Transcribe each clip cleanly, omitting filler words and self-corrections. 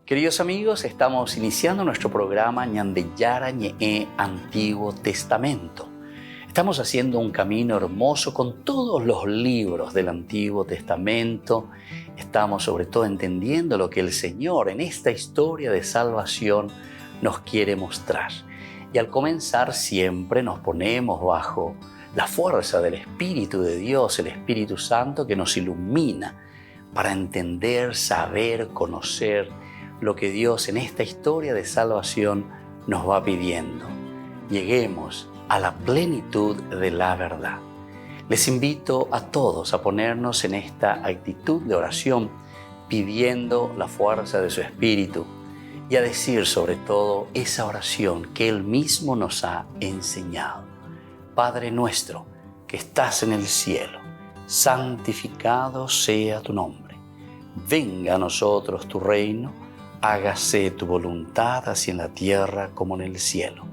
Queridos amigos, estamos iniciando nuestro programa Ñandeyara Ñe'e Antiguo Testamento. Estamos haciendo un camino hermoso con todos los libros del Antiguo Testamento. Estamos sobre todo entendiendo lo que el Señor en esta historia de salvación nos quiere mostrar. Y al comenzar siempre nos ponemos bajo la fuerza del Espíritu de Dios, el Espíritu Santo que nos ilumina para entender, saber, conocer lo que Dios en esta historia de salvación nos va pidiendo. Lleguemos a la plenitud de la verdad. Les invito a todos a ponernos en esta actitud de oración, pidiendo la fuerza de su Espíritu y a decir sobre todo esa oración que Él mismo nos ha enseñado. Padre nuestro que estás en el cielo, santificado sea tu nombre. Venga a nosotros tu reino, hágase tu voluntad así en la tierra como en el cielo.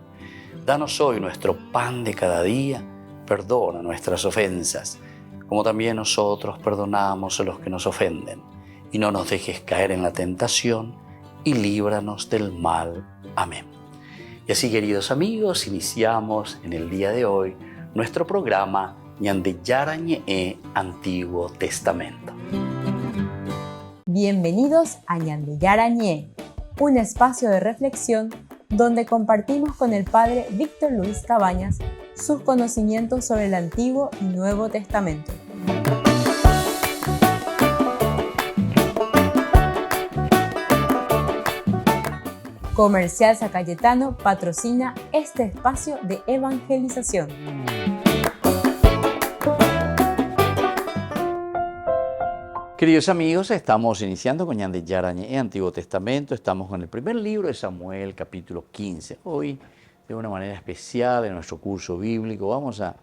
Danos hoy nuestro pan de cada día, perdona nuestras ofensas, como también nosotros perdonamos a los que nos ofenden. Y no nos dejes caer en la tentación, y líbranos del mal. Amén. Y así, queridos amigos, iniciamos en el día de hoy nuestro programa Ñandeyara Ñe'e Antiguo Testamento. Bienvenidos a Ñandeyara Ñe'e, un espacio de reflexión donde compartimos con el Padre Víctor Luis Cabañas sus conocimientos sobre el Antiguo y Nuevo Testamento. Comercial San Cayetano patrocina este espacio de evangelización. Queridos amigos, estamos iniciando con Ñandeyara Ñe'e Antiguo Testamento. Estamos con el primer libro de Samuel, capítulo 15. Hoy, de una manera especial en nuestro curso bíblico, vamos a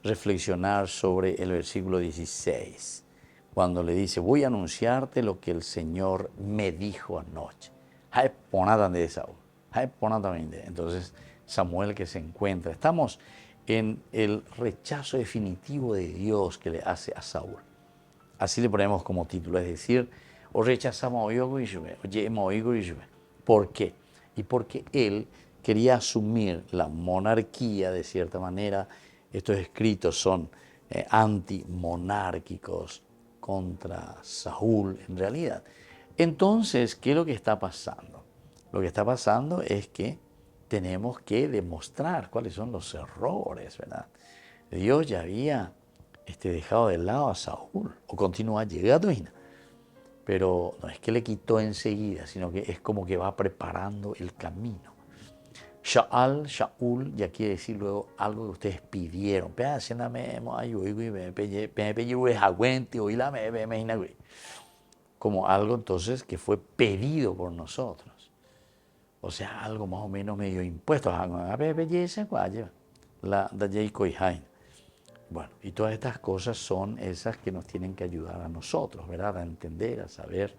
reflexionar sobre el versículo 16, cuando le dice: voy a anunciarte lo que el Señor me dijo anoche. Entonces, Samuel que se encuentra. Estamos en el rechazo definitivo de Dios que le hace a Saúl. Así le ponemos como título, es decir, o rechazamos a. ¿Por qué? Y porque él quería asumir la monarquía de cierta manera. Estos escritos son antimonárquicos contra Saúl en realidad. Entonces, ¿qué es lo que está pasando? Lo que está pasando es que tenemos que demostrar cuáles son los errores, ¿verdad? Dios ya había dejado de lado a Saúl, o continúa llegando, pero no es que le quitó enseguida, sino que es como que va preparando el camino. Shaul, ya quiere decir luego algo que ustedes pidieron. Como algo entonces que fue pedido por nosotros. O sea, algo más o menos medio impuesto. Bueno, y todas estas cosas son esas que nos tienen que ayudar a nosotros, ¿verdad? A entender, a saber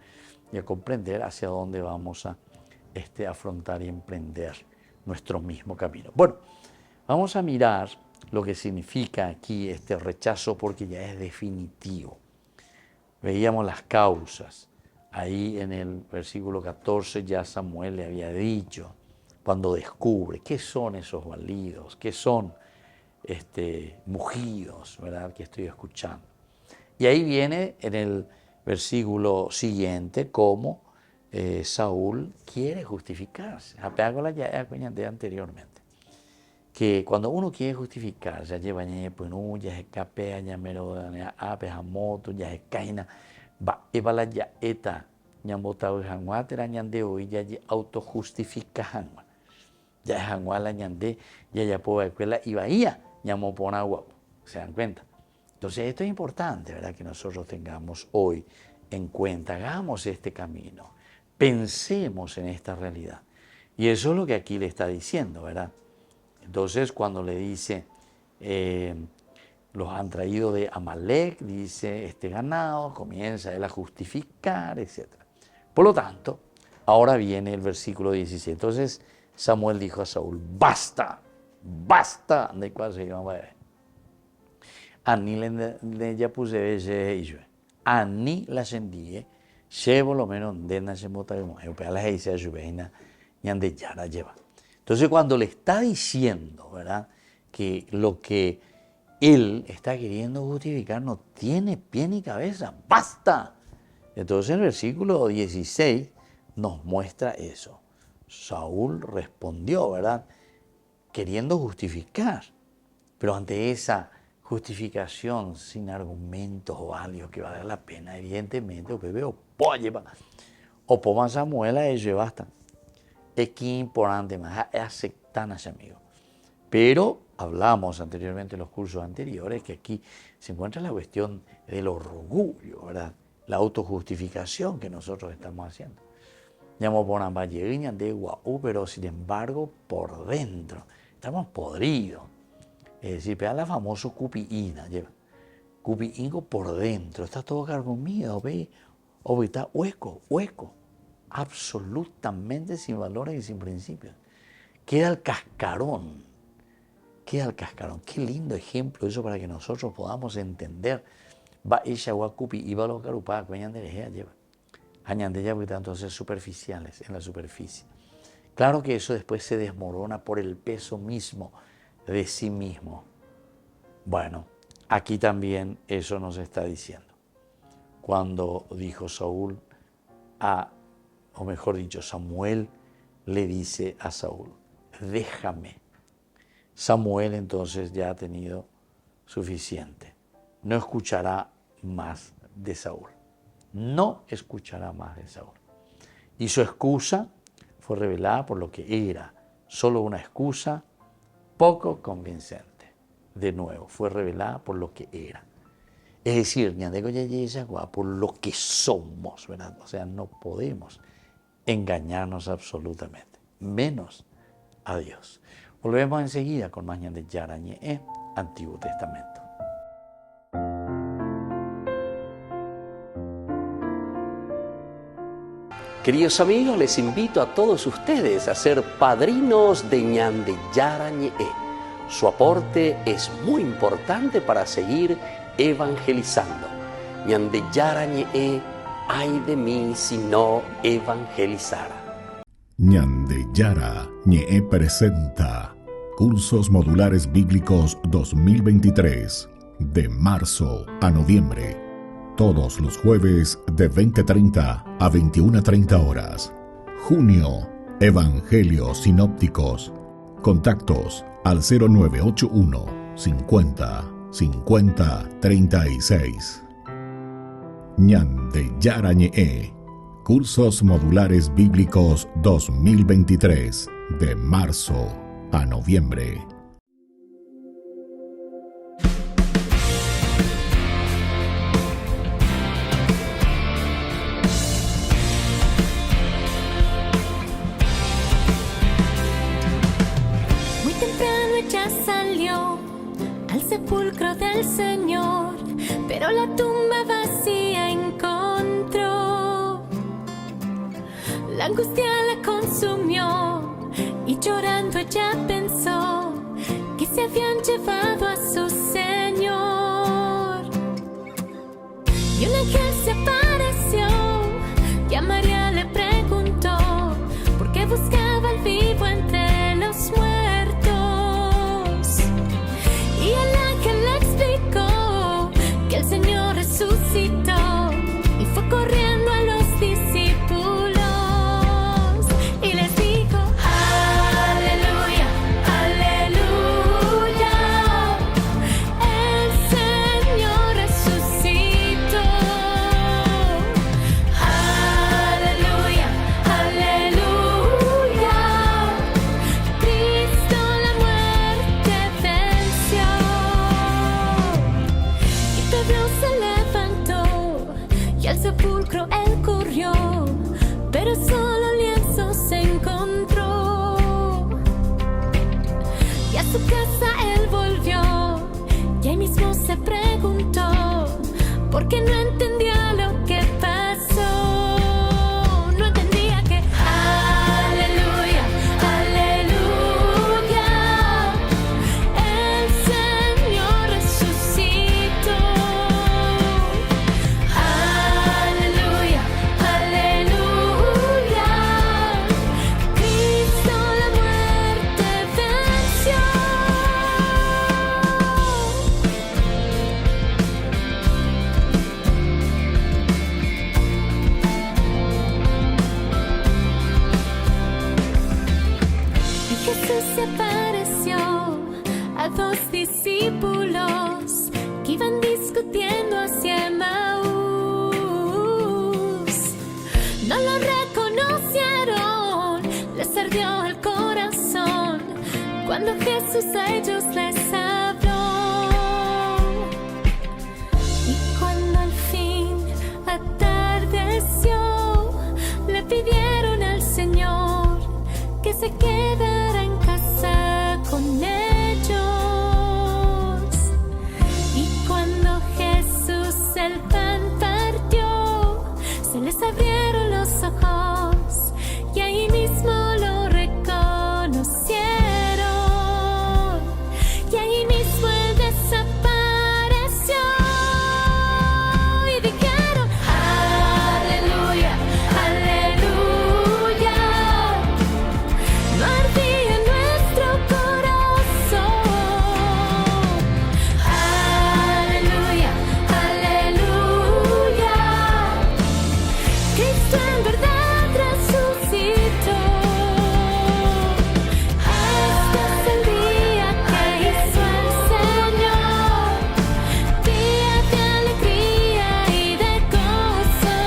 y a comprender hacia dónde vamos a afrontar y emprender nuestro mismo camino. Bueno, vamos a mirar lo que significa aquí este rechazo porque ya es definitivo. Veíamos las causas. Ahí en el versículo 14 ya Samuel le había dicho, cuando descubre qué son esos balidos, qué son mugidos, ¿verdad?, que estoy escuchando. Y ahí viene en el versículo siguiente cómo Saúl quiere justificarse. Apego la ya de anteriormente. Que cuando uno quiere justificarse, ya lleva ya se capea, ya mero ape moto, ya se caina, va evala ya eta, ya botado janguatera ñande hoy ya autojustifica jangua. Ya janguala ñande, ya puede escuela y bahía. ¿Se dan cuenta? Entonces esto es importante, ¿verdad? Que nosotros tengamos hoy en cuenta, hagamos este camino, pensemos en esta realidad. Y eso es lo que aquí le está diciendo, ¿verdad? Entonces cuando le dice, los han traído de Amalek, dice, este ganado, comienza él a justificar, etc. Por lo tanto, ahora viene el versículo 16. Entonces Samuel dijo a Saúl: basta. Basta de cuál se llama. Ani le ya puse ese. Ani la sendie Llevo lo menos de lleva. Entonces cuando le está diciendo, ¿verdad?, que lo que él está queriendo justificar no tiene pie ni cabeza, ¡basta! Entonces el versículo 16 nos muestra eso. Saúl respondió, ¿verdad?, queriendo justificar, pero ante esa justificación sin argumentos válidos que vale la pena, evidentemente, o que veo, o poma Samuel a ello basta. Es que importante más aceptar a ese amigo. Pero hablamos anteriormente en los cursos anteriores que aquí se encuentra la cuestión del orgullo, ¿verdad?, la autojustificación que nosotros estamos haciendo. Llamo por ambas de guau, pero sin embargo por dentro estamos podridos. Es decir, pega la famosa cupiína, lleva. Cupiíngo por dentro, está todo carcomido, ¿ve? O está hueco, absolutamente sin valores y sin principios. Queda el cascarón. Qué lindo ejemplo eso para que nosotros podamos entender. Va ella guacupi y va los carupá, cueñanderejea lleva. Añandeya porque tanto ser superficiales en la superficie. Claro que eso después se desmorona por el peso mismo de sí mismo. Bueno, aquí también eso nos está diciendo. Cuando dijo Saúl o mejor dicho, Samuel le dice a Saúl, déjame. Samuel entonces ya ha tenido suficiente. No escuchará más de Saúl. No escuchará más de Saúl. Y su excusa fue revelada por lo que era, solo una excusa poco convincente. De nuevo, fue revelada por lo que era. Es decir, por lo que somos, ¿verdad? O sea, no podemos engañarnos absolutamente, menos a Dios. Volvemos enseguida con más de Yarañe, Antiguo Testamento. Queridos amigos, les invito a todos ustedes a ser padrinos de Ñande Yarañe. Su aporte es muy importante para seguir evangelizando. Ñande Yarañe, ay de mí si no evangelizara. Ñande Yarañe presenta Cursos Modulares Bíblicos 2023, de marzo a noviembre. Todos los jueves de 20:30 a 21:30 horas. Junio, Evangelios Sinópticos. Contactos al 0981 50 50 36. Ñande Yarañe. Cursos Modulares Bíblicos 2023, de marzo a noviembre. Muy temprano ella salió al sepulcro del Señor, pero la tumba vacía encontró. La angustia la consumió y llorando ella pensó que se habían llevado a su Señor. Y un ángel se apareció y a María le preguntó por qué buscaba al vivo entre los muertos. Y el ángel le explicó que el Señor resucitó y fue corriendo a los discípulos. Jesús se apareció a dos discípulos que iban discutiendo hacia Emaús. No lo reconocieron, les ardió el corazón cuando Jesús a ellos les habló. Y cuando al fin atardeció, le pidieron al Señor que se quedara en casa con ellos. Y cuando Jesús el pan partió, se les abrieron los ojos y ahí mismo lo reconocieron. Y ahí mismo él desapareció. Y dijeron: aleluya, aleluya. No ardía nuestro corazón. Aleluya, aleluya. Cristo en verdad resucitó. Este es el día que hizo el Señor, día de alegría y de gozo.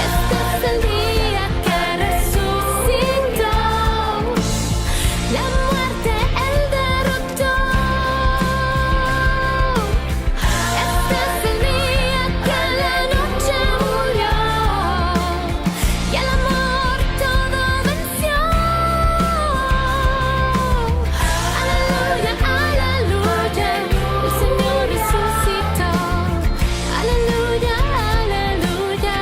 Este es el día que resucitó, la muerte él derrotó. Este es el día que la noche murió y el amor todo venció. Aleluya, aleluya, el Señor resucitó. Aleluya, aleluya.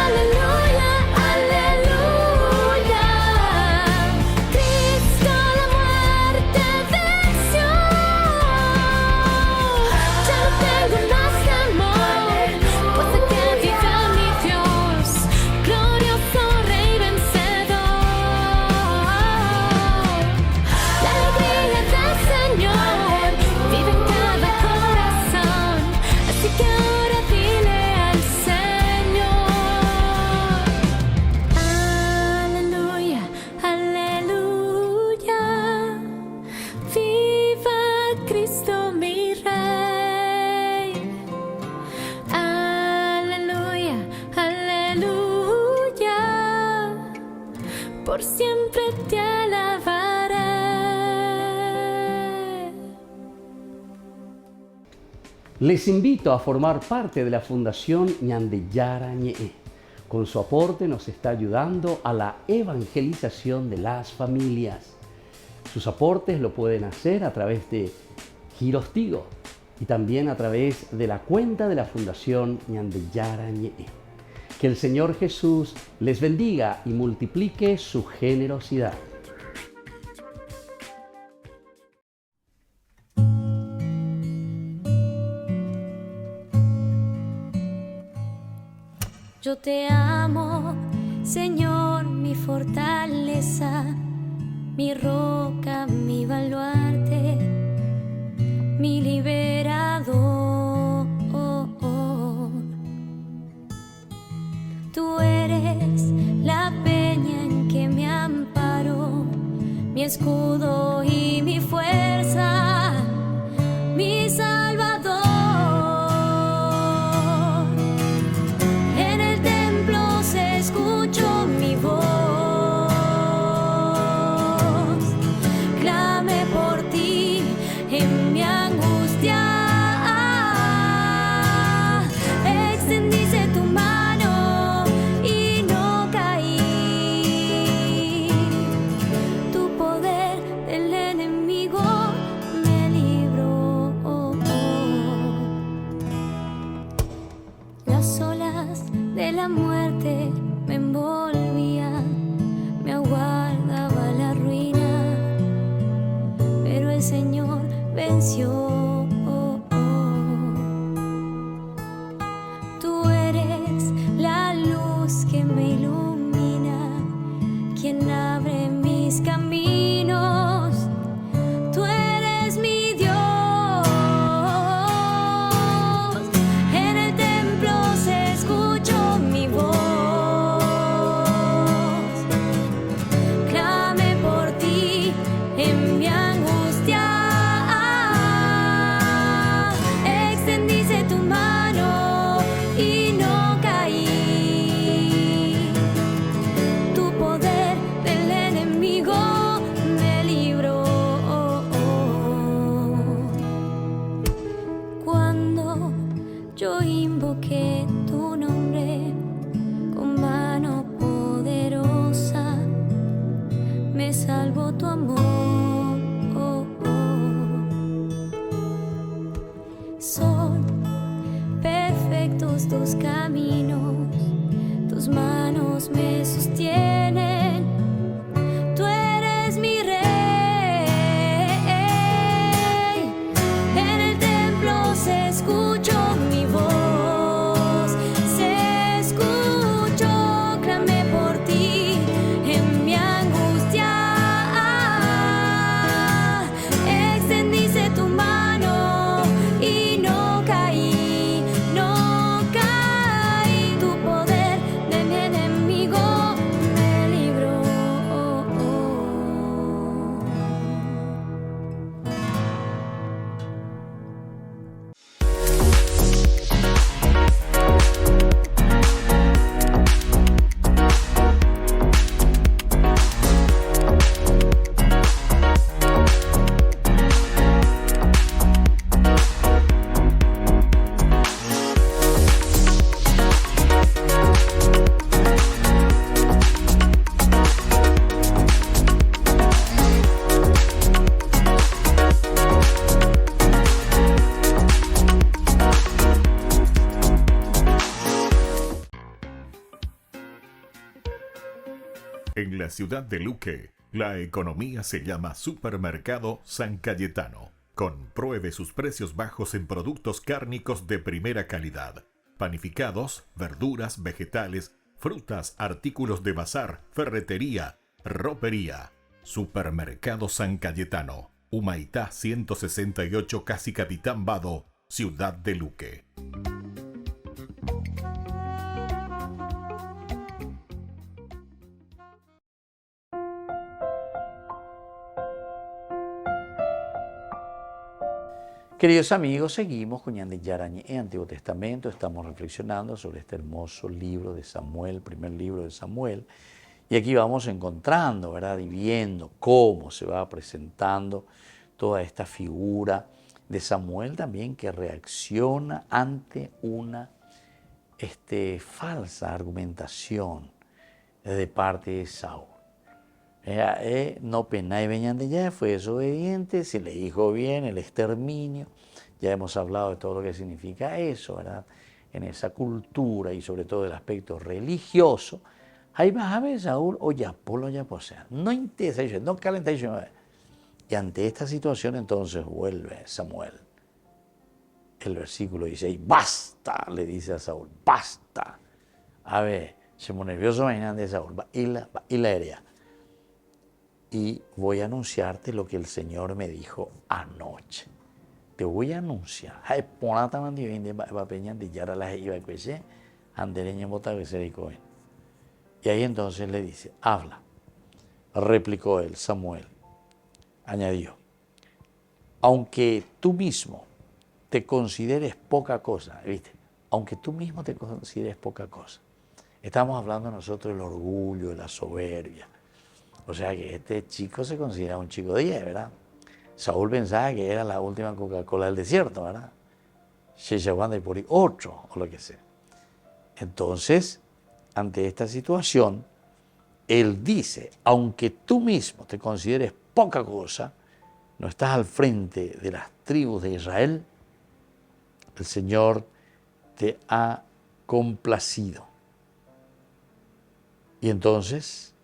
Aleluya, aleluya. Cristo la muerte venció. Ya no tengo más temor, pues sé que vive mi Dios, glorioso Rey vencedor. La alegría del Señor vive en cada corazón, así que ahora dile al Señor: aleluya, aleluya. Viva Cristo mi Rey. Aleluya, aleluya. Por siempre te alabaré. Les invito a formar parte de la Fundación Ñandeyara Ñe'e. Con su aporte nos está ayudando a la evangelización de las familias. Sus aportes lo pueden hacer a través de Giros Tigo y también a través de la cuenta de la Fundación Ñandeyara Ñe'e. Que el Señor Jesús les bendiga y multiplique su generosidad. Yo te amo, Señor, mi fortaleza, mi roca, mi baluarte, mi liberador. Tú eres la peña en que me amparo, mi escudo y mi fuerza, mi Salvador. En el templo se escuchó mi voz, clamé por ti en mi angustia. Extendiste tu mano y no caí. Tu poder del enemigo me libró. Las olas de la muerte me envolvían, me aguardaba la ruina, pero el Señor venció. Tú eres la luz que me ilumina, quien abre mis caminos. Tú eres mi Dios. En el templo se escuchó mi voz, tus manos me sostienen, tú eres mi rey. En el templo se escuchó mi voz, se escuchó, clamé por ti en mi angustia. Extendiste tu mano y no caí, no caí. Tu poder de mi enemigo me libró. En la ciudad de Luque, la economía se llama Supermercado San Cayetano. Compruebe sus precios bajos en productos cárnicos de primera calidad. Panificados, verduras, vegetales, frutas, artículos de bazar, ferretería, ropería. Supermercado San Cayetano, Humaitá 168, Casi Capitán Vado, ciudad de Luque. Queridos amigos, seguimos con Ñande Yarañe en Antiguo Testamento. Estamos reflexionando sobre este hermoso libro de Samuel, primer libro de Samuel. Y aquí vamos encontrando, ¿verdad? Y viendo cómo se va presentando toda esta figura de Samuel también, que reacciona ante una falsa argumentación de parte de Saúl. No penai venían de allá, fue desobediente, se le dijo bien el exterminio. Ya hemos hablado de todo lo que significa eso, ¿verdad? En esa cultura y sobre todo el aspecto religioso. Ahí vas a ver Saúl, oye, Apolo ya posea. No interesa, no calenta. Y ante esta situación entonces vuelve Samuel. El versículo dice, y basta, le dice a Saúl, basta. A ver, se pone nervioso venían de Saúl, y la herea. Y voy a anunciarte lo que el Señor me dijo anoche. Te voy a anunciar. Y ahí entonces le dice, habla. Replicó él, Samuel. Añadió, aunque tú mismo te consideres poca cosa, ¿viste? Aunque tú mismo te consideres poca cosa. Estamos hablando nosotros del orgullo, de la soberbia. O sea que este chico se considera un chico de 10, ¿verdad? Saúl pensaba que era la última Coca-Cola del desierto, ¿verdad? Sheshawanda y por 8 o lo que sea. Entonces, ante esta situación, él dice, aunque tú mismo te consideres poca cosa, no estás al frente de las tribus de Israel, el Señor te ha complacido. Y entonces,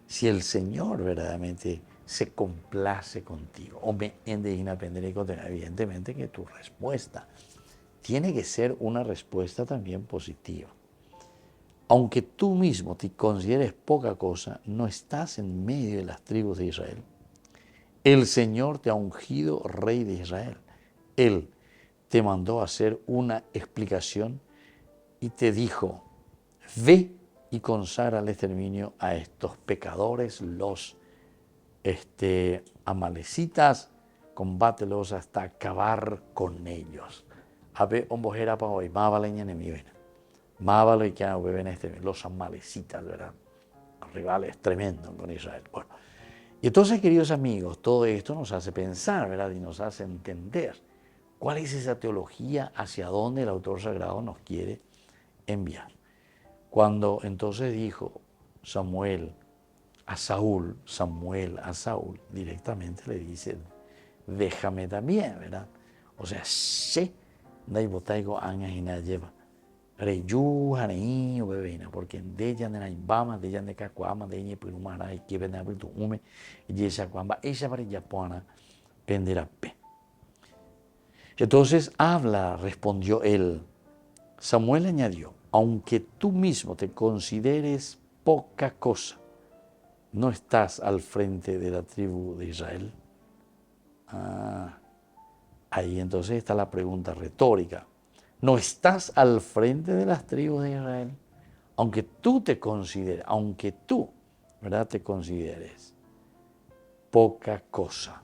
si el Señor verdaderamente se complace contigo, o me indigna penderé contra, evidentemente que tu respuesta tiene que ser una respuesta también positiva. Aunque tú mismo te consideres poca cosa, no estás en medio de las tribus de Israel. El Señor te ha ungido rey de Israel. Él te mandó a hacer una explicación y te dijo, ve y consagra el exterminio a estos pecadores, los amalecitas, combátelos hasta acabar con ellos. A ver, hombojera para hoy, más valeña en mi vena. Más vale que beben los amalecitas, ¿verdad? Rivales tremendos con Israel. Bueno, y entonces, queridos amigos, todo esto nos hace pensar, ¿verdad? Y nos hace entender cuál es esa teología, hacia dónde el autor sagrado nos quiere enviar. Cuando entonces dijo Samuel a Saúl, directamente le dice, déjame también, ¿verdad? O sea, sé, dai botaigo añas y nada lleva. reyu harei bebena porque de ella de naibama de ella de cacuama de ella pirumara y que ven a tu ume y esa cuamba ella para yapona penderape. Entonces habla, respondió él. Samuel añadió, aunque tú mismo te consideres poca cosa, ¿no estás al frente de la tribu de Israel? Ahí entonces está la pregunta retórica. ¿No estás al frente de las tribus de Israel? Aunque tú te consideres, ¿verdad? Te consideres poca cosa.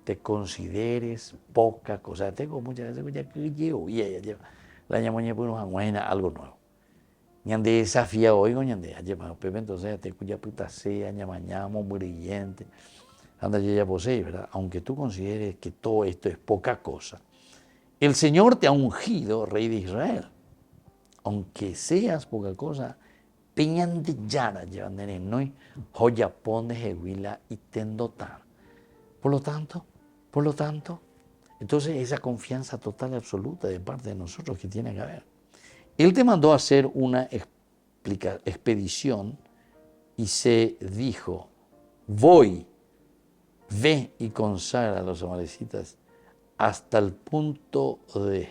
Te consideres poca cosa. Tengo muchas veces ya que llevo y ella lleva. La ñamoña pues nos aguaina algo nuevo. Ñande desafía hoy con ñande. Entonces te cuya puta sea, ñamañamo, brillante. Anda ya posee, ¿verdad? Aunque tú consideres que todo esto es poca cosa. El Señor te ha ungido, Rey de Israel. Aunque seas poca cosa, peñande yara llevandere noi, joya pone jewila y tendotar. Por lo tanto, entonces esa confianza total y absoluta de parte de nosotros que tiene que haber. Él te mandó a hacer una expedición y se dijo, ve y consagra a los amalecitas hasta el punto de,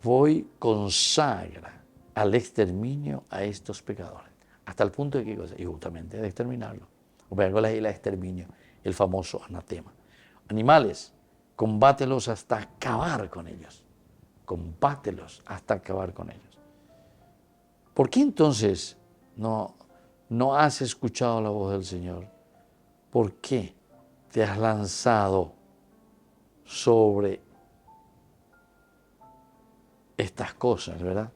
voy, consagra al exterminio a estos pecadores. ¿Hasta el punto de qué cosa? Y justamente de exterminarlo. O sea, el exterminio, el famoso anatema. Animales, combátelos hasta acabar con ellos. Combátelos hasta acabar con ellos. ¿Por qué entonces no has escuchado la voz del Señor? ¿Por qué te has lanzado sobre estas cosas, verdad?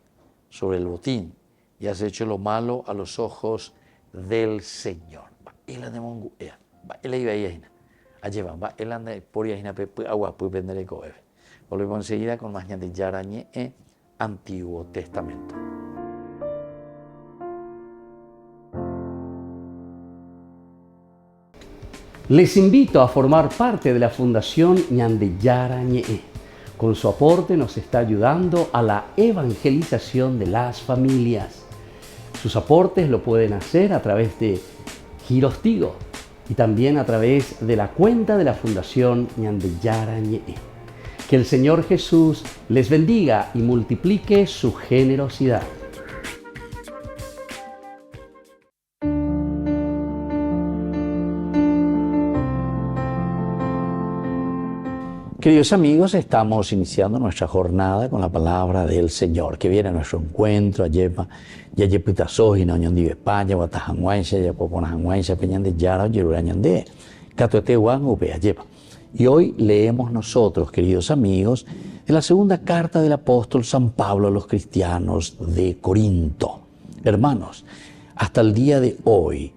Sobre el botín y has hecho lo malo a los ojos del Señor. Él anda monguea, él iba ahí, allí va, él anda por ahí, agua, pues vendré coeve. Volvemos enseguida con más de Yarañe en Antiguo Testamento. Les invito a formar parte de la Fundación Ñandeyara Ñe'e. Con su aporte nos está ayudando a la evangelización de las familias. Sus aportes lo pueden hacer a través de Giros Tigo y también a través de la cuenta de la Fundación Ñandeyara Ñe'e. Que el Señor Jesús les bendiga y multiplique su generosidad. Queridos amigos, estamos iniciando nuestra jornada con la palabra del Señor, que viene a nuestro encuentro, y hoy leemos nosotros, queridos amigos, de la segunda carta del apóstol San Pablo a los cristianos de Corinto. Hermanos, hasta el día de hoy,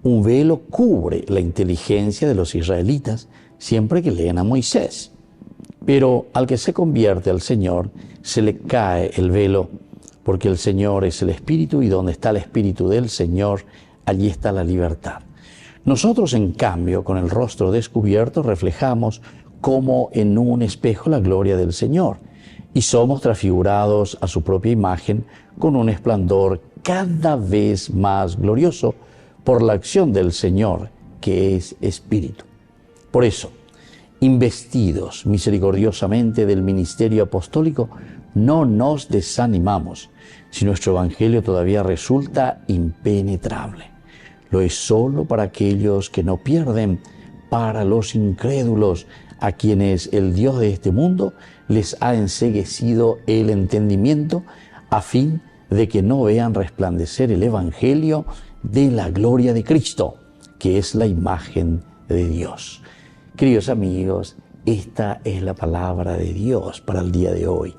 un velo cubre la inteligencia de los israelitas siempre que leen a Moisés. Pero al que se convierte al Señor, se le cae el velo, porque el Señor es el Espíritu y donde está el Espíritu del Señor, allí está la libertad. Nosotros, en cambio, con el rostro descubierto, reflejamos como en un espejo la gloria del Señor y somos transfigurados a su propia imagen con un esplendor cada vez más glorioso por la acción del Señor, que es Espíritu. Por eso, investidos misericordiosamente del ministerio apostólico, no nos desanimamos si nuestro evangelio todavía resulta impenetrable. Lo es solo para aquellos que no pierden, para los incrédulos, a quienes el Dios de este mundo les ha enceguecido el entendimiento, a fin de que no vean resplandecer el evangelio de la gloria de Cristo, que es la imagen de Dios. Queridos amigos, esta es la palabra de Dios para el día de hoy.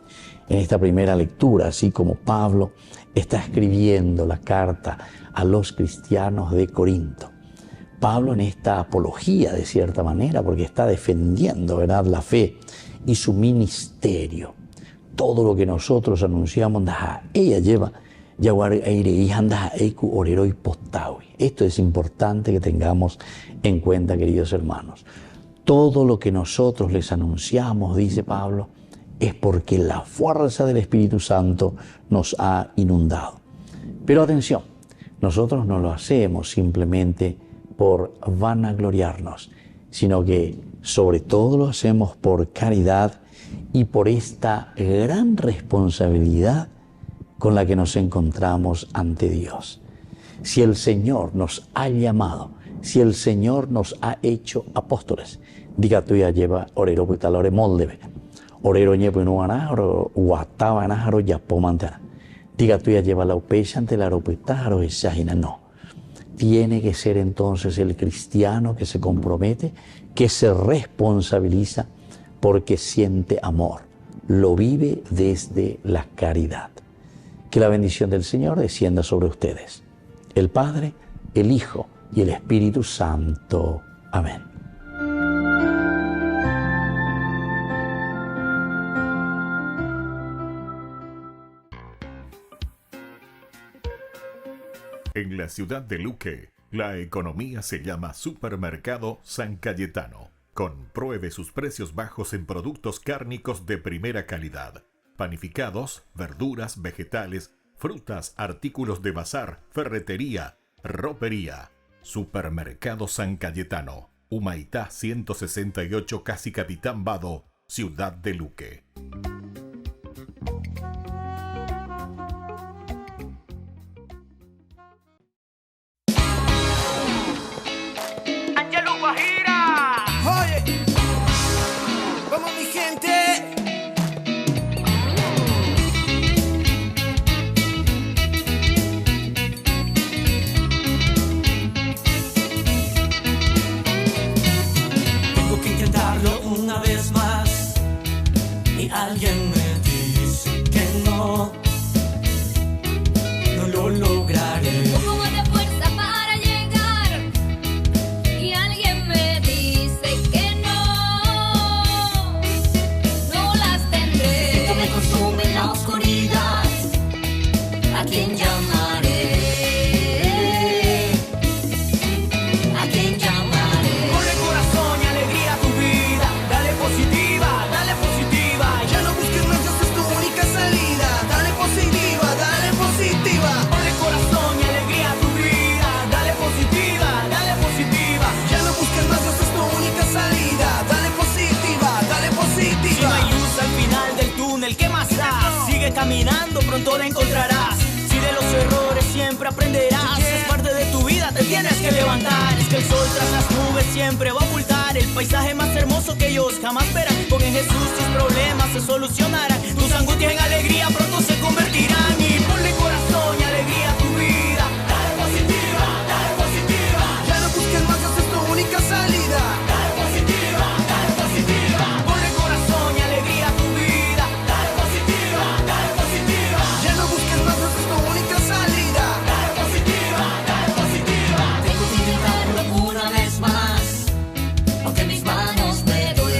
En esta primera lectura, así como Pablo está escribiendo la carta a los cristianos de Corinto. Pablo en esta apología, de cierta manera, porque está defendiendo, ¿verdad?, la fe y su ministerio. Todo lo que nosotros anunciamos, ella lleva, esto es importante que tengamos en cuenta, queridos hermanos. Todo lo que nosotros les anunciamos, dice Pablo, es porque la fuerza del Espíritu Santo nos ha inundado. Pero atención, nosotros no lo hacemos simplemente por vanagloriarnos, sino que sobre todo lo hacemos por caridad y por esta gran responsabilidad con la que nos encontramos ante Dios. Si el Señor nos ha llamado, si el Señor nos ha hecho apóstoles, diga tú ya lleva orero putalore moldebe, orero ñepo no anaro, guataba anaro ya pomantana, diga tú ya lleva la upecha ante la aropetaro esajina, no. Tiene que ser entonces el cristiano que se compromete, que se responsabiliza porque siente amor, lo vive desde la caridad. Que la bendición del Señor descienda sobre ustedes, el Padre, el Hijo y el Espíritu Santo. Amén. En la ciudad de Luque, la economía se llama Supermercado San Cayetano. Compruebe sus precios bajos en productos cárnicos de primera calidad. Panificados, verduras, vegetales, frutas, artículos de bazar, ferretería, ropería. Supermercado San Cayetano, Humaitá 168, Casi Capitán Vado, ciudad de Luque. Alguien me dice que no lo lograré. Un poco de fuerza para llegar y alguien me dice que no las tendré. Esto me consume en la oscuridad. ¿A quién llamaré? ¿A quién llamaré? Ponle corazón y alegría a tu vida. Dale positiva, dale positiva. Ya no busques más, esa es tu única salida. Dale positiva, dale positiva. Ponle corazón y alegría a tu vida. Dale positiva, dale positiva. Ya no busques más, esa es tu única salida. Dale positiva, dale positiva. Si no hay luz al final del túnel, ¿qué más da? Sigue caminando, pronto la encontrarás. Si de los errores siempre aprenderás, es parte de tu vida, te tienes que levantar. Es que el sol tras las nubes siempre va a ocultar el paisaje más hermoso que ellos jamás verán. Porque en Jesús tus problemas se solucionarán, tus angustias en alegría pronto se convertirán. Y ponle corazón y alegría a tu vida. Dale positiva, dale positiva. Ya no busques más, esa es tu única salida. Dale positiva, dale positiva. Ponle corazón y alegría a tu vida. Dale positiva, dale positiva. Ya no busques más, esa es tu única salida. Dale positiva, dale positiva. Tengo que intentarlo una vez más, aunque mis manos me duelen.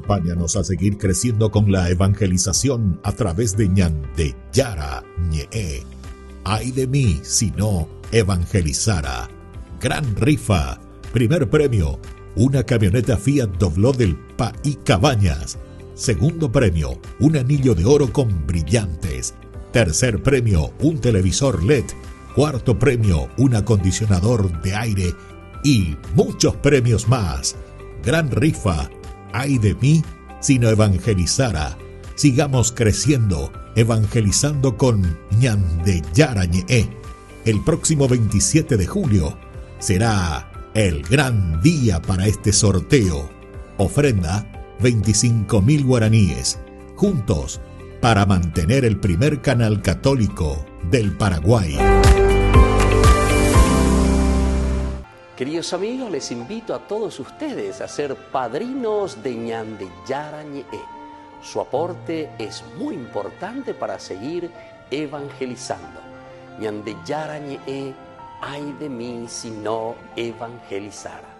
Acompáñanos a seguir creciendo con la evangelización a través de Ñande Yara Ñe. Ay de mí si no evangelizara. Gran rifa. Primer premio, una camioneta Fiat Dobló del País Cabañas. Segundo premio, un anillo de oro con brillantes. Tercer premio, un televisor LED. Cuarto premio, un acondicionador de aire y muchos premios más. Gran rifa. Ay de mí si no evangelizara. Sigamos creciendo, evangelizando con Ñande Yara Ñe. El próximo 27 de julio será el gran día para este sorteo. Ofrenda 25.000 guaraníes. Juntos para mantener el primer canal católico del Paraguay. Queridos amigos, les invito a todos ustedes a ser padrinos de Ñande Yara Ñe. Su aporte es muy importante para seguir evangelizando. Ñande Yara Ñe, ay de mí si no evangelizara.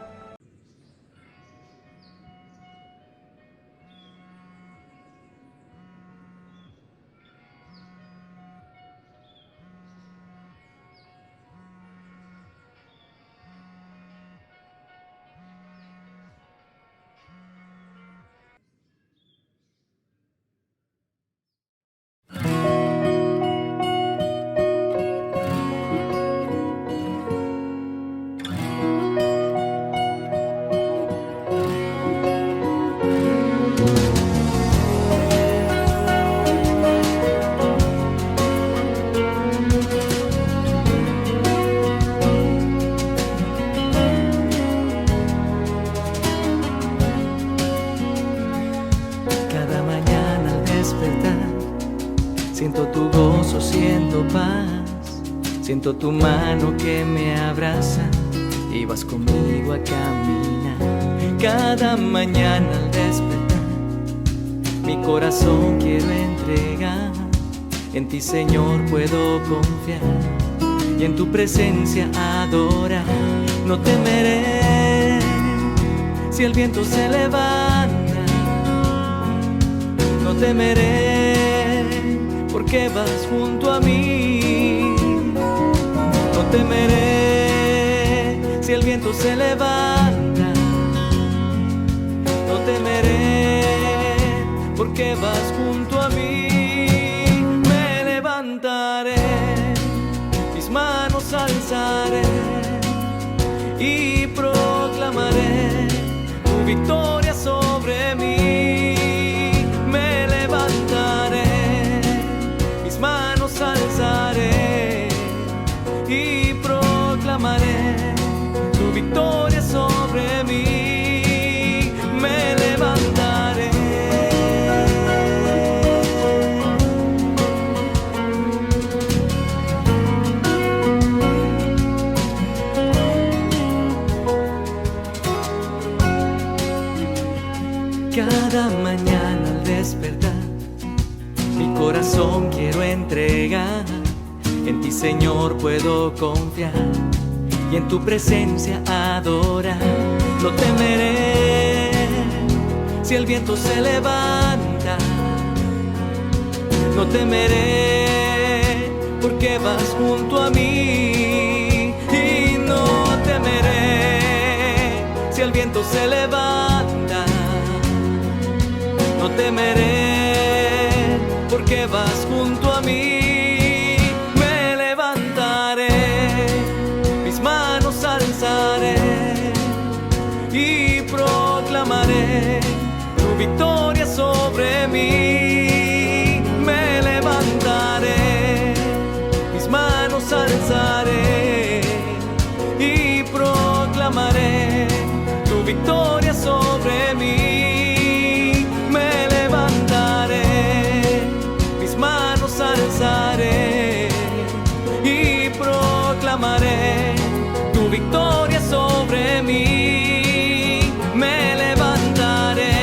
Siento tu gozo, siento paz, siento tu mano que me abraza y vas conmigo a caminar. Cada mañana al despertar, mi corazón quiero entregar. En ti, Señor, puedo confiar y en tu presencia adorar. No temeré si el viento se levanta, no temeré porque vas junto a mí. No temeré si el viento se levanta, no temeré porque vas junto a mí. Me levantaré, mis manos alzaré y proclamaré tu victoria sobre mí. Me levantaré, mis manos alzaré y proclamaré tu victoria sobre mí. Me levantaré. Cada mañana al despertar, mi corazón quiero entregar. En ti, Señor, puedo confiar y en tu presencia adorar. No temeré si el viento se levanta, no temeré porque vas junto a mí. Y no temeré si el viento se levanta, no temeré porque vas junto a mí. Me levantaré, mis manos alzaré y proclamaré tu victoria sobre mí. Me levantaré, mis manos alzaré y proclamaré tu victoria sobre mí. Me levantaré, mis manos alzaré y proclamaré tu victoria sobre mí. Me levantaré,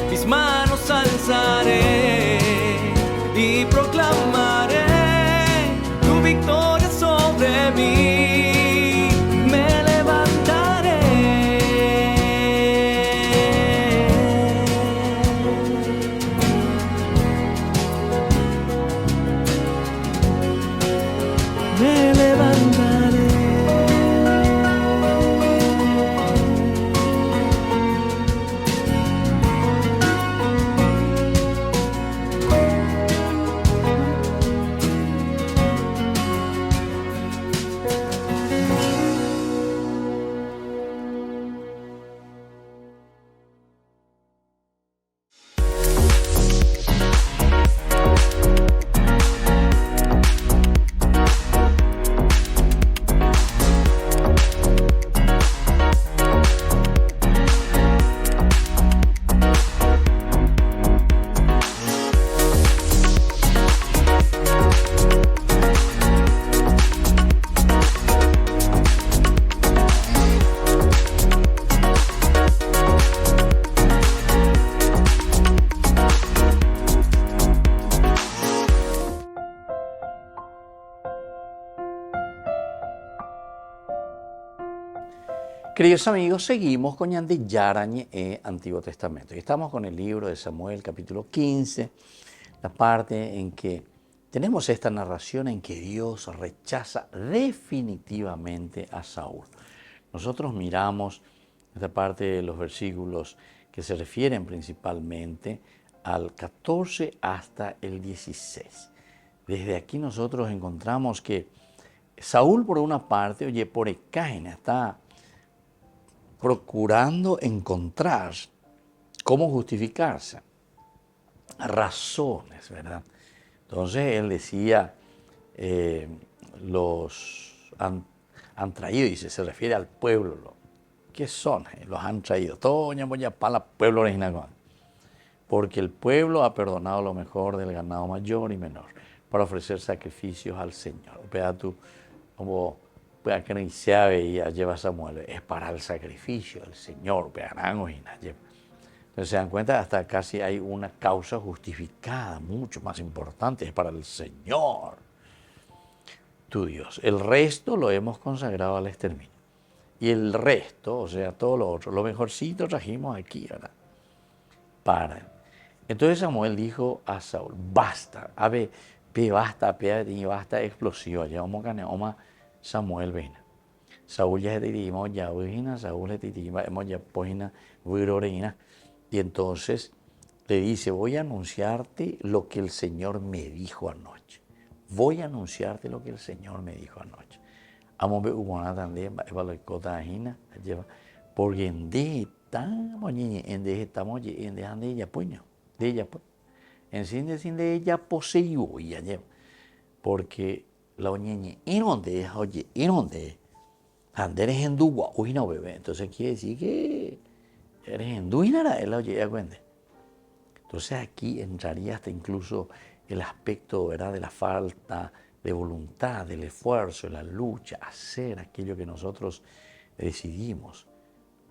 mis manos alzaré y proclamaré tu victoria sobre mí. Me levantaré. me levantaré. Queridos amigos, seguimos con Ñande Yarañe Antiguo Testamento. Y estamos con el libro de Samuel, capítulo 15, la parte en que tenemos esta narración en que Dios rechaza definitivamente a Saúl. Nosotros miramos esta parte de los versículos que se refieren principalmente al 14 hasta el 16. Desde aquí nosotros encontramos que Saúl, por una parte, oye, por Ecaína, está procurando encontrar cómo justificarse, razones, ¿verdad? Entonces él decía, los han traído, y se refiere al pueblo, ¿qué son? Los han traído, todo ya para el pueblo original, porque el pueblo ha perdonado lo mejor del ganado mayor y menor para ofrecer sacrificios al Señor. Vea tú, como que se veía, lleva Samuel, es para el sacrificio del Señor. Entonces se dan cuenta, hasta casi hay una causa justificada, mucho más importante, es para el Señor, tu Dios. El resto lo hemos consagrado al exterminio. Y el resto, o sea, todo lo otro, lo mejorcito trajimos aquí, ¿verdad? Para. Entonces Samuel dijo a Saúl, basta, basta explosivo, ya vamos a Samuel vena. Saúl ya te dimos ya vina, Saúl te dimos ya poina virorina. Y entonces le dice, voy a anunciarte lo que el Señor me dijo anoche. Voy a anunciarte lo que el Señor me dijo anoche. Amo ve humana también, porque en de estamos en de ella puño, de ella pues. En sin de ella poseyó y lleva. Porque la oñeñe, ¿y dónde es? Oye, ¿y dónde es? Eres hindú, uy, no, bebé. Entonces quiere decir que eres hindú y nada, él oye, ya cuente. Entonces aquí entraría hasta incluso el aspecto, ¿verdad?, de la falta de voluntad, del esfuerzo, de la lucha, hacer aquello que nosotros decidimos.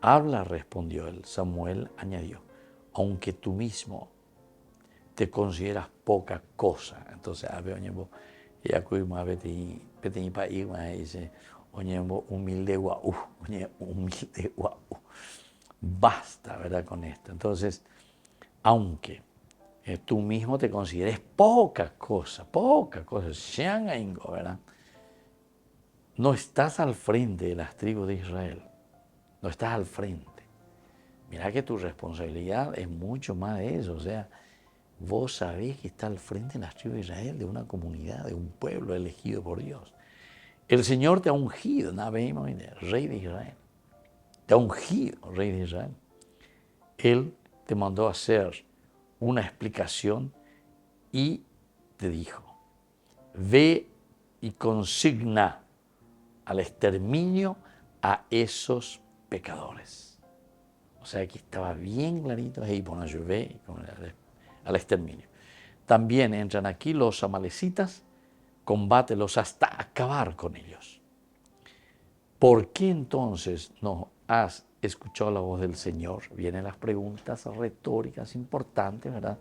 Habla, respondió él. Samuel añadió, aunque tú mismo te consideras poca cosa. Entonces, a ver, ella cuida pequeño país, dice, humilde guau, humilde guau. Basta, ¿verdad?, con esto. Entonces, aunque tú mismo te consideres poca cosa, ¿verdad? No estás al frente de las tribus de Israel, no estás al frente. Mira que tu responsabilidad es mucho más de eso, o sea, vos sabés que está al frente de las tribus de Israel, de una comunidad, de un pueblo elegido por Dios. El Señor te ha ungido, rey de Israel. Te ha ungido, rey de Israel. Él te mandó a hacer una explicación y te dijo, ve y consigna al exterminio a esos pecadores. O sea, aquí estaba bien clarito, ahí ve al exterminio. También entran aquí los amalecitas, combátelos hasta acabar con ellos. ¿Por qué entonces no has escuchado la voz del Señor? Vienen las preguntas retóricas importantes, ¿verdad?,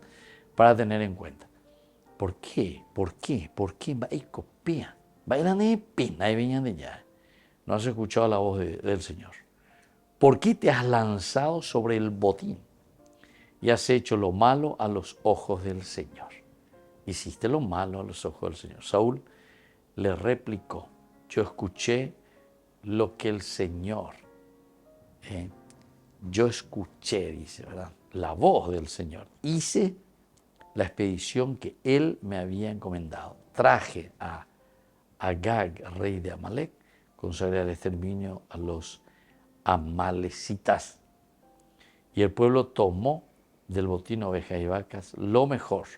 para tener en cuenta. ¿Por qué? ¿Por qué? ¿Por qué? No has escuchado la voz del Señor. ¿Por qué te has lanzado sobre el botín y has hecho lo malo a los ojos del Señor? Hiciste lo malo a los ojos del Señor. Saúl le replicó, yo escuché lo que el Señor, yo escuché, dice, ¿verdad? La voz del Señor. Hice la expedición que Él me había encomendado. Traje a Agag, rey de Amalek, consagré al exterminio a los amalecitas. Y el pueblo tomó del botín ovejas y vacas lo mejor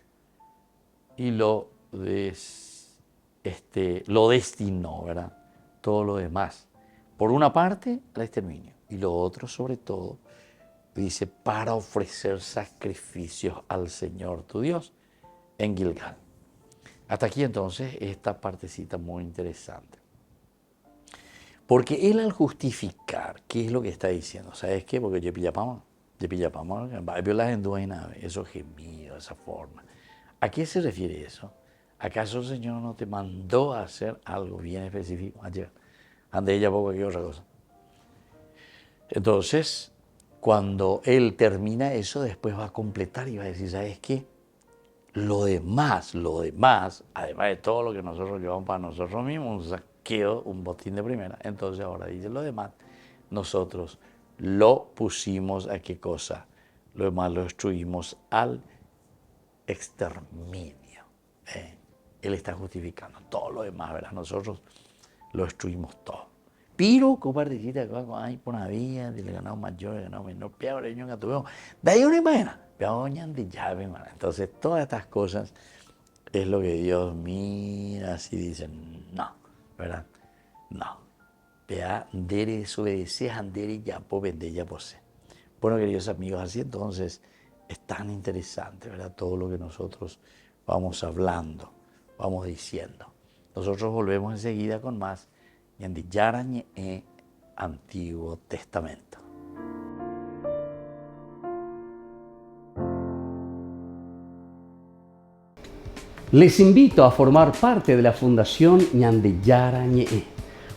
y lo destinó, ¿verdad? Todo lo demás, por una parte, al exterminio, y lo otro, sobre todo, dice, para ofrecer sacrificios al Señor tu Dios en Gilgal. Hasta aquí entonces esta partecita muy interesante. Porque él al justificar, ¿qué es lo que está diciendo? ¿Sabes qué? Porque yo pillapamos, esos gemidos, esa forma. ¿A qué se refiere eso? ¿Acaso el Señor no te mandó a hacer algo bien específico ayer? Ande ella poco que otra cosa. Entonces, cuando él termina eso, después va a completar y va a decir, ¿sabes qué? Lo demás, además de todo lo que nosotros llevamos para nosotros mismos, un saqueo, un botín de primera, entonces ahora dice lo demás, nosotros lo pusimos a qué cosa, lo demás lo destruimos al exterminio. Él está justificando todo lo demás, ¿verdad? Nosotros lo destruimos todo. Pero, compartecita, hay por una vía, de ganado mayor, de ganado menor, peor, de que tuvimos, de ahí una imagen, de llave, entonces todas estas cosas es lo que Dios mira, así dice, no, ¿verdad? No. Vea, dere desobedecer, andere ya po vende ya posee. Bueno, queridos amigos, así entonces es tan interesante, ¿verdad? Todo lo que nosotros vamos hablando, vamos diciendo. Nosotros volvemos enseguida con más Ñande Yara Ñe'e, Antiguo Testamento. Les invito a formar parte de la Fundación Ñande Yara Ñe'e.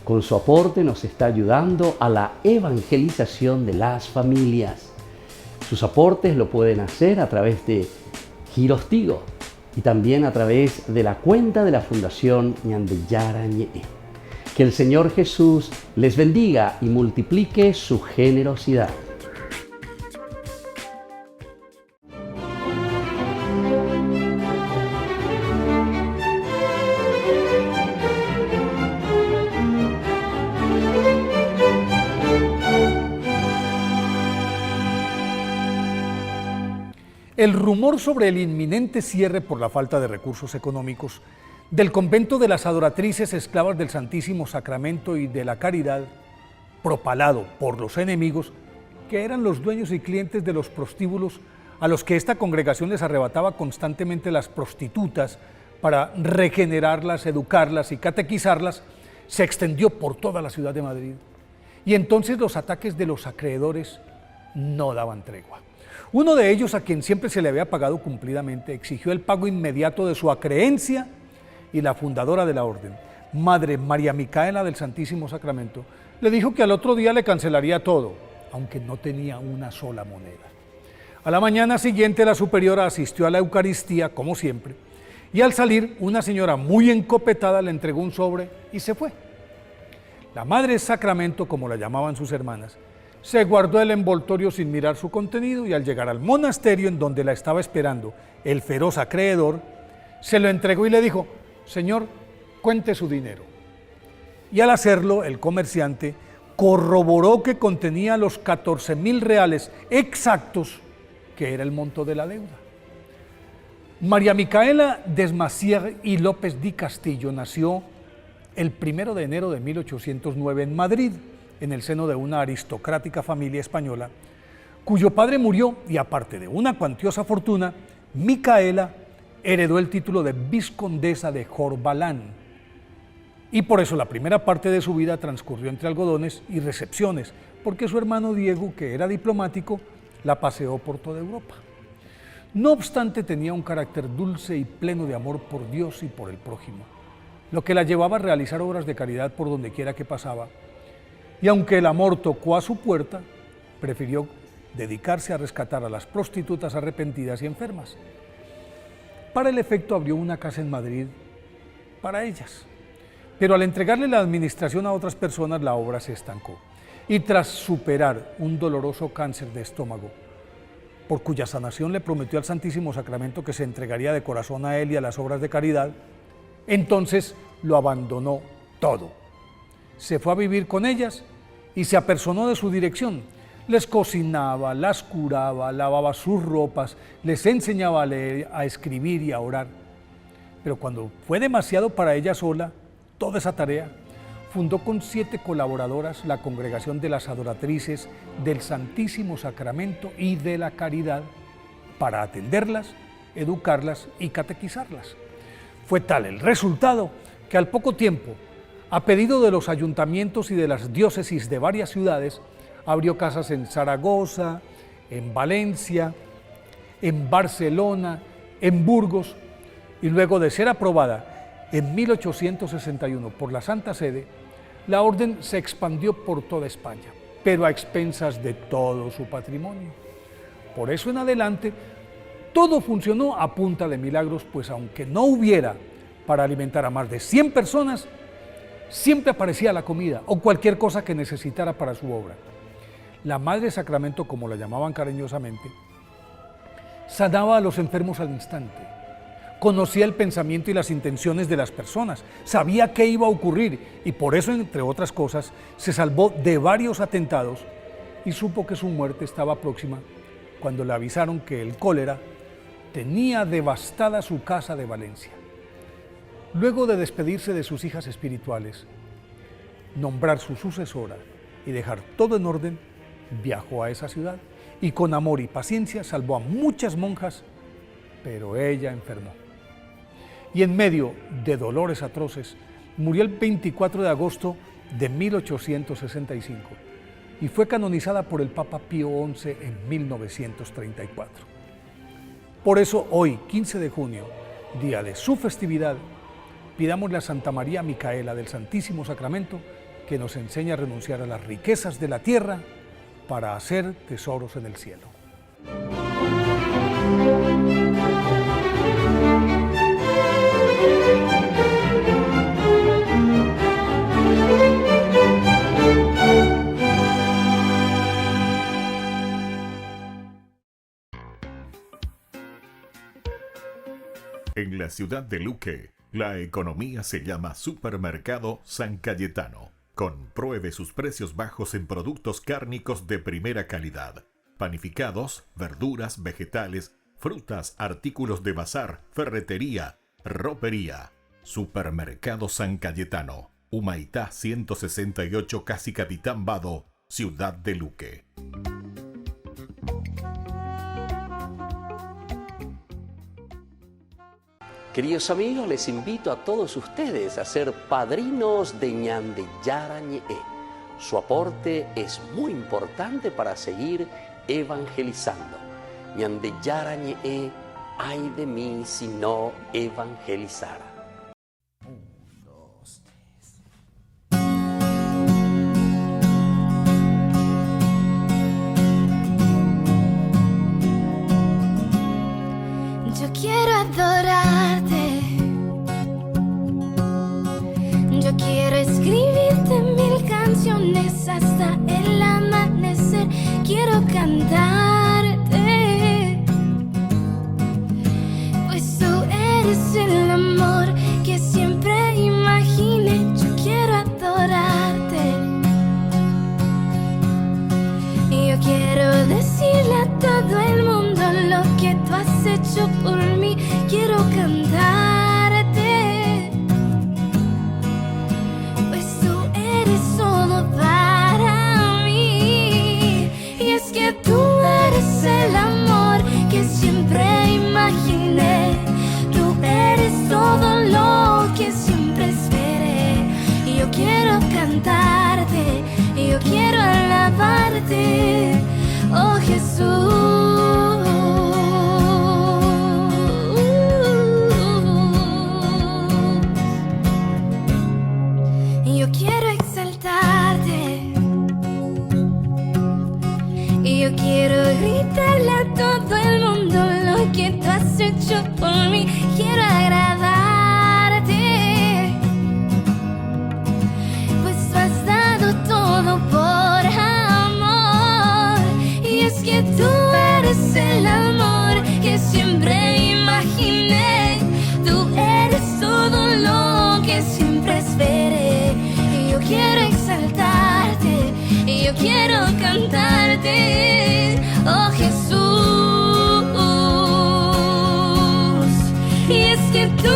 Con su aporte nos está ayudando a la evangelización de las familias. Sus aportes lo pueden hacer a través de Giros Tigo y también a través de la cuenta de la Fundación Ñande Yara Ñe'e. Que el Señor Jesús les bendiga y multiplique su generosidad. El rumor sobre el inminente cierre por la falta de recursos económicos del convento de las adoratrices esclavas del Santísimo Sacramento y de la Caridad, propalado por los enemigos, que eran los dueños y clientes de los prostíbulos a los que esta congregación les arrebataba constantemente las prostitutas para regenerarlas, educarlas y catequizarlas, se extendió por toda la ciudad de Madrid. Y entonces los ataques de los acreedores no daban tregua. Uno de ellos, a quien siempre se le había pagado cumplidamente, exigió el pago inmediato de su acreencia y la fundadora de la orden, Madre María Micaela del Santísimo Sacramento, le dijo que al otro día le cancelaría todo, aunque no tenía una sola moneda. A la mañana siguiente la superiora asistió a la Eucaristía, como siempre, y al salir una señora muy encopetada le entregó un sobre y se fue. La Madre Sacramento, como la llamaban sus hermanas, se guardó el envoltorio sin mirar su contenido y al llegar al monasterio en donde la estaba esperando el feroz acreedor, se lo entregó y le dijo: Señor, cuente su dinero. Y al hacerlo, el comerciante corroboró que contenía los 14,000 reales exactos, que era el monto de la deuda. María Micaela Desmassier y López di Castillo nació el 1 de enero de 1809 en Madrid, en el seno de una aristocrática familia española, cuyo padre murió y, aparte de una cuantiosa fortuna, Micaela heredó el título de vizcondesa de Corbalán, y por eso la primera parte de su vida transcurrió entre algodones y recepciones, porque su hermano Diego, que era diplomático, la paseó por toda Europa. No obstante, tenía un carácter dulce y pleno de amor por Dios y por el prójimo, lo que la llevaba a realizar obras de caridad por donde quiera que pasaba, y aunque el amor tocó a su puerta, prefirió dedicarse a rescatar a las prostitutas arrepentidas y enfermas. Para el efecto abrió una casa en Madrid para ellas. Pero al entregarle la administración a otras personas, la obra se estancó. Y tras superar un doloroso cáncer de estómago, por cuya sanación le prometió al Santísimo Sacramento que se entregaría de corazón a él y a las obras de caridad, entonces lo abandonó todo. Se fue a vivir con ellas y se apersonó de su dirección. Les cocinaba, las curaba, lavaba sus ropas, les enseñaba a leer, a escribir y a orar. Pero cuando fue demasiado para ella sola, toda esa tarea, fundó con 7 colaboradoras la Congregación de las Adoratrices del Santísimo Sacramento y de la Caridad para atenderlas, educarlas y catequizarlas. Fue tal el resultado que al poco tiempo, a pedido de los ayuntamientos y de las diócesis de varias ciudades, abrió casas en Zaragoza, en Valencia, en Barcelona, en Burgos, y luego de ser aprobada en 1861 por la Santa Sede, la orden se expandió por toda España, pero a expensas de todo su patrimonio. Por eso en adelante, todo funcionó a punta de milagros, pues aunque no hubiera para alimentar a más de 100 personas, siempre aparecía la comida o cualquier cosa que necesitara para su obra. La Madre Sacramento, como la llamaban cariñosamente, sanaba a los enfermos al instante. Conocía el pensamiento y las intenciones de las personas, sabía qué iba a ocurrir y por eso, entre otras cosas, se salvó de varios atentados y supo que su muerte estaba próxima cuando le avisaron que el cólera tenía devastada su casa de Valencia. Luego de despedirse de sus hijas espirituales, nombrar su sucesora y dejar todo en orden, viajó a esa ciudad y con amor y paciencia salvó a muchas monjas, pero ella enfermó. Y en medio de dolores atroces, murió el 24 de agosto de 1865 y fue canonizada por el Papa Pío XI en 1934. Por eso hoy, 15 de junio, día de su festividad, pidámosle a Santa María Micaela del Santísimo Sacramento que nos enseñe a renunciar a las riquezas de la tierra para hacer tesoros en el cielo. En la ciudad de Luque, la economía se llama Supermercado San Cayetano. Compruebe sus precios bajos en productos cárnicos de primera calidad. Panificados, verduras, vegetales, frutas, artículos de bazar, ferretería, ropería. Supermercado San Cayetano. Humaitá 168, casi Capitán Vado, ciudad de Luque. Queridos amigos, les invito a todos ustedes a ser padrinos de Ñande Yara Ñe'e. Su aporte es muy importante para seguir evangelizando. Ñande Yara Ñe'e, ay de mí si no evangelizara. Yo quiero adorarte, yo quiero escribirte 1000 canciones hasta el amanecer, quiero cantarte, pues tú eres el amor que siempre imaginé, yo quiero adorarte, y yo quiero decirle a todo el mundo lo que tú has hecho por mí, quiero cantarte, pues tú eres todo para mí, y es que tú eres el amor que siempre imaginé, tú eres todo lo que siempre esperé, y yo quiero cantarte, y yo quiero alabarte, oh Jesús. Yo quiero exaltarte, y yo quiero gritarle a todo el mundo lo que tú has hecho por mí, quiero agradarte, salvarte, oh Jesús. Y es que tú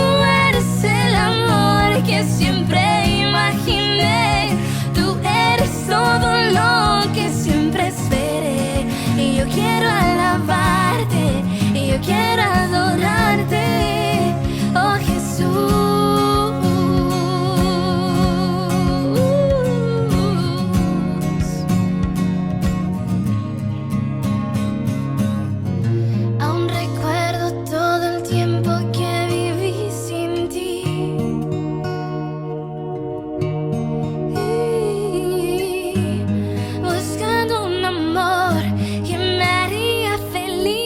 eres el amor que siempre imaginé, tú eres todo lo que siempre esperé. Y yo quiero alabarte, y yo quiero adorarte, oh Jesús. Aún recuerdo todo el tiempo que viví sin ti, buscando un amor que me haría feliz.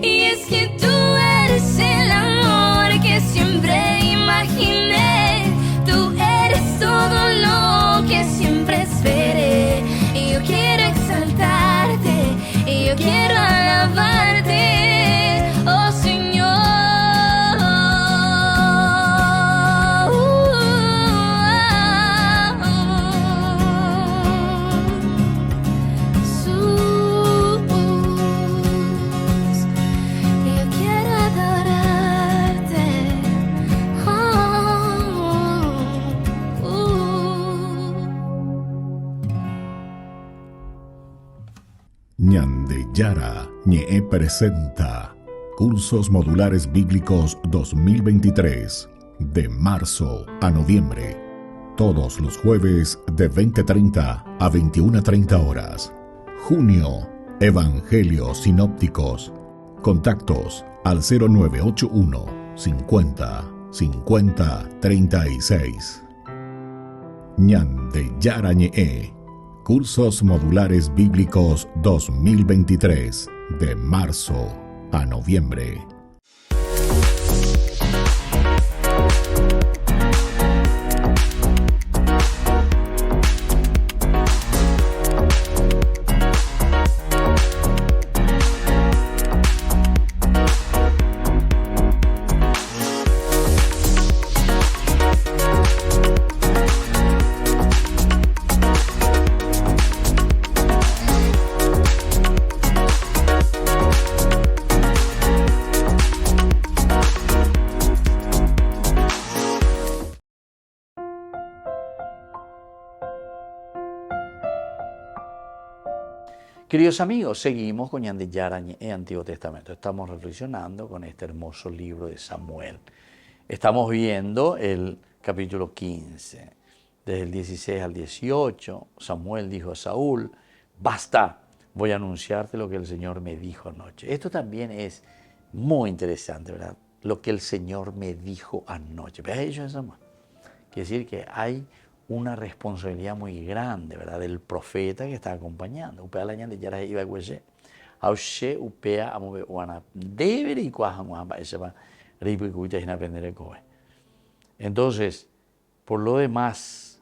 Y es que tú eres el amor que siempre imaginé, tú eres todo lo que siempre esperé. Y yo quiero exaltarte, y yo quiero alabarte, oh Señor. Jesús, yo quiero adorarte, Ñande Yara Ñe presenta Cursos Modulares Bíblicos 2023 de marzo a noviembre. Todos los jueves de 20:30 a 21:30 horas. Junio, Evangelios Sinópticos. Contactos al 0981 50 50 36. Ñande Yara Ñe. Cursos Modulares Bíblicos 2023 de marzo a noviembre. Queridos amigos, seguimos con Ñande Yara Ñe Antiguo Testamento. Estamos reflexionando con este hermoso libro de Samuel. Estamos viendo el capítulo 15. Desde el 16 al 18, Samuel dijo a Saúl, basta, voy a anunciarte lo que el Señor me dijo anoche. Esto también es muy interesante, ¿verdad? Lo que el Señor me dijo anoche. ¿Ves eso, Samuel? Quiere decir que hay una responsabilidad muy grande, ¿verdad? Del profeta que está acompañando. Upea la ñande yara iba huese. Aushe upea amobe wana debere y cuajan wana ese va ripo y cuita sin aprender el coe. Entonces, por lo demás,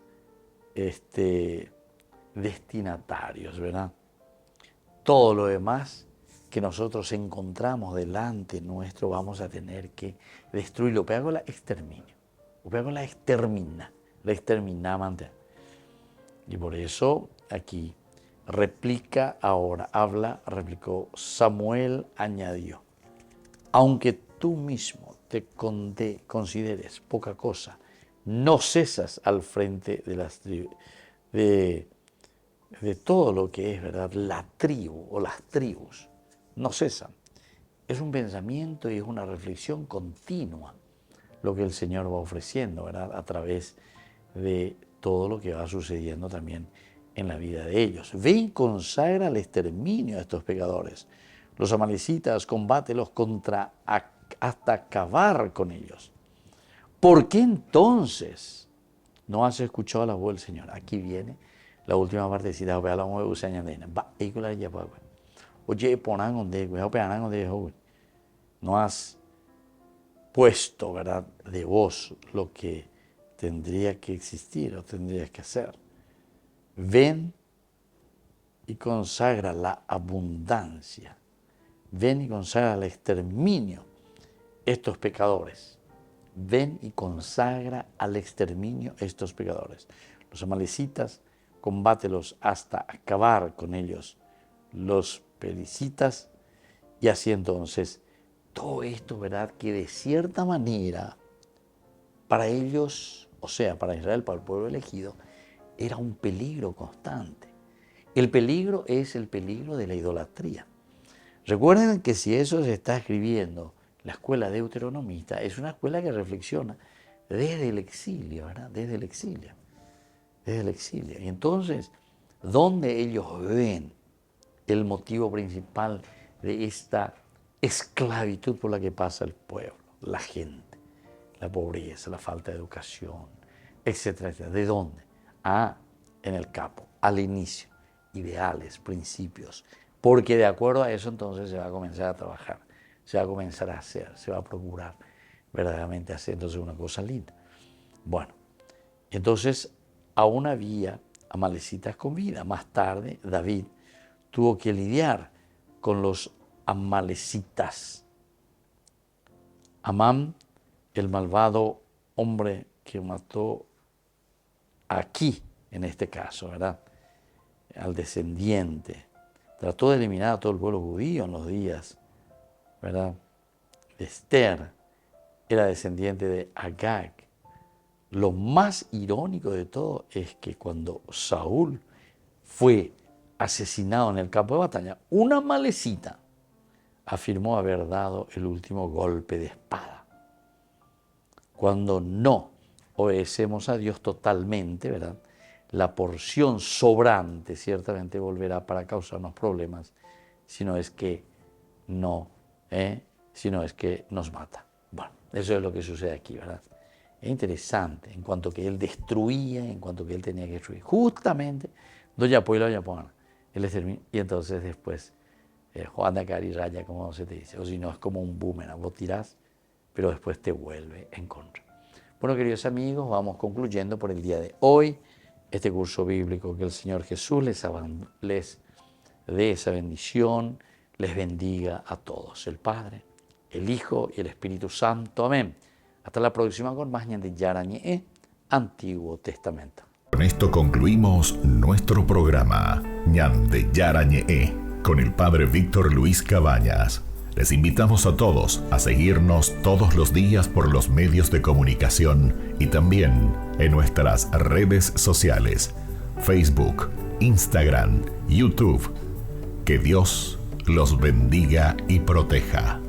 destinatarios, ¿verdad? Todo lo demás que nosotros encontramos delante nuestro vamos a tener que destruirlo. Upea con la exterminio. Upea con la extermina. La exterminamante. Y por eso aquí replicó Samuel, añadió, aunque tú mismo te consideres poca cosa, no cesas al frente de todo lo que es, ¿verdad?, la tribu o las tribus, no cesan. Es un pensamiento y es una reflexión continua lo que el Señor va ofreciendo, ¿verdad?, a través de todo lo que va sucediendo también en la vida de ellos. Ve y consagra el exterminio de estos pecadores. Los amalecitas, combátelos hasta acabar con ellos. ¿Por qué entonces no has escuchado la voz del Señor? Aquí viene la última partecita. No has puesto, ¿verdad?, de vos lo que tendría que existir o tendrías que hacer. Ven y consagra la abundancia. Ven y consagra el exterminio estos pecadores. Ven y consagra al exterminio estos pecadores. Los amalecitas combátelos hasta acabar con ellos, los pelicitas, y así entonces todo esto, ¿verdad? Que de cierta manera para ellos, o sea, para Israel, para el pueblo elegido, era un peligro constante. El peligro es el peligro de la idolatría. Recuerden que si eso se está escribiendo, la escuela deuteronomista es una escuela que reflexiona desde el exilio, ¿verdad? Desde el exilio. Y entonces, ¿dónde ellos ven el motivo principal de esta esclavitud por la que pasa el pueblo, la gente, la pobreza, la falta de educación, etcétera, etcétera? ¿De dónde? En el capo, al inicio, ideales, principios, porque de acuerdo a eso entonces se va a comenzar a trabajar, se va a comenzar a hacer, se va a procurar verdaderamente hacer entonces una cosa linda. Bueno, entonces aún había amalecitas con vida. Más tarde David tuvo que lidiar con los amalecitas. Amán, el malvado hombre que mató aquí, en este caso, ¿verdad?, al descendiente, trató de eliminar a todo el pueblo judío en los días, ¿verdad?, de Esther, era descendiente de Agag. Lo más irónico de todo es que cuando Saúl fue asesinado en el campo de batalla, una amalecita afirmó haber dado el último golpe de espada. Cuando no obedecemos a Dios totalmente, ¿verdad?, la porción sobrante ciertamente volverá para causarnos problemas, si no es que nos mata. Bueno, eso es lo que sucede aquí, ¿verdad? Es interesante, en cuanto que él destruía, en cuanto que él tenía que destruir. Justamente, él extermina, y entonces después, Juan de Cari raya, como se te dice, o si no, es como un boomerang, vos tirás, pero después te vuelve en contra. Bueno, queridos amigos, vamos concluyendo por el día de hoy este curso bíblico. Que el Señor Jesús les dé esa bendición, les bendiga a todos, el Padre, el Hijo y el Espíritu Santo. Amén. Hasta la próxima con más Ñan de Yara Ñe, Antiguo Testamento. Con esto concluimos nuestro programa Ñan de Yara Ñe con el Padre Víctor Luis Cabañas. Les invitamos a todos a seguirnos todos los días por los medios de comunicación y también en nuestras redes sociales, Facebook, Instagram, YouTube. Que Dios los bendiga y proteja.